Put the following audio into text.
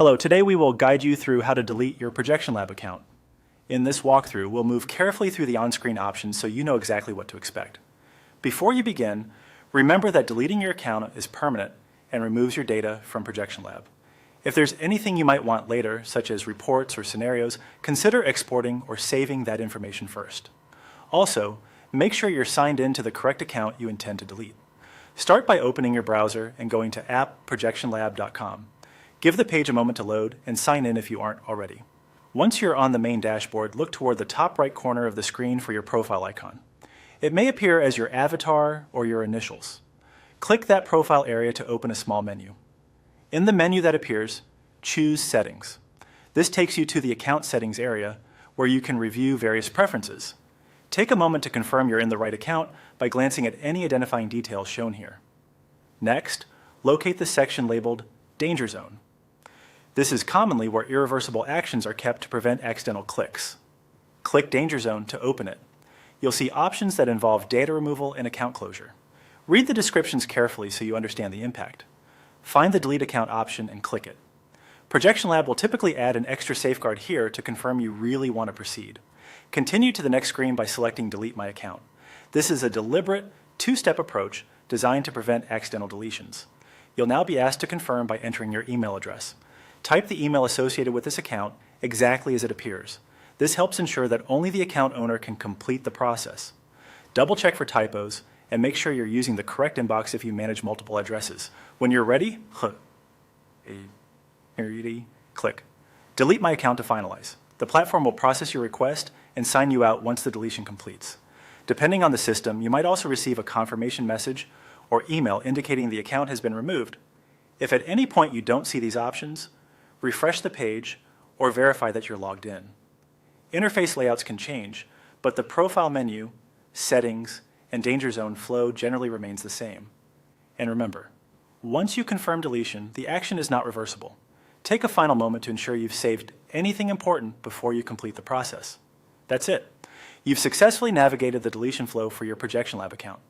Hello, today we will guide you through how to delete your ProjectionLab account. In this walkthrough, we'll move carefully through the on-screen options so you know exactly what to expect. Before you begin, remember that deleting your account is permanent and removes your data from ProjectionLab. If there's anything you might want later, such as reports or scenarios, consider exporting or saving that information first. Also, make sure you're signed in to the correct account you intend to delete. Start by opening your browser and going to app.projectionlab.com. Give the page a moment to load and sign in if you aren't already. Once you're on the main dashboard, look toward the top right corner of the screen for your profile icon. It may appear as your avatar or your initials. Click that profile area to open a small menu. In the menu that appears, choose Settings. This takes you to the Account Settings area where you can review various preferences. Take a moment to confirm you're in the right account by glancing at any identifying details shown here. Next, locate the section labeled Danger Zone. This is commonly where irreversible actions are kept to prevent accidental clicks. Click Danger Zone to open it. You'll see options that involve data removal and account closure. Read the descriptions carefully so you understand the impact. Find the Delete Account option and click it. ProjectionLab will typically add an extra safeguard here to confirm you really want to proceed. Continue to the next screen by selecting Delete My Account. This is a deliberate, two-step approach designed to prevent accidental deletions. You'll now be asked to confirm by entering your email address. Type the email associated with this account exactly as it appears. This helps ensure that only the account owner can complete the process. Double check for typos and make sure you're using the correct inbox if you manage multiple addresses. When you're ready, click Delete My Account to finalize. The platform will process your request and sign you out once the deletion completes. Depending on the system, you might also receive a confirmation message or email indicating the account has been removed. If at any point you don't see these options, refresh the page or verify that you're logged in. Interface layouts can change, but the profile menu, settings, and danger zone flow generally remains the same. And remember, once you confirm deletion, the action is not reversible. Take a final moment to ensure you've saved anything important before you complete the process. That's it. You've successfully navigated the deletion flow for your ProjectionLab account.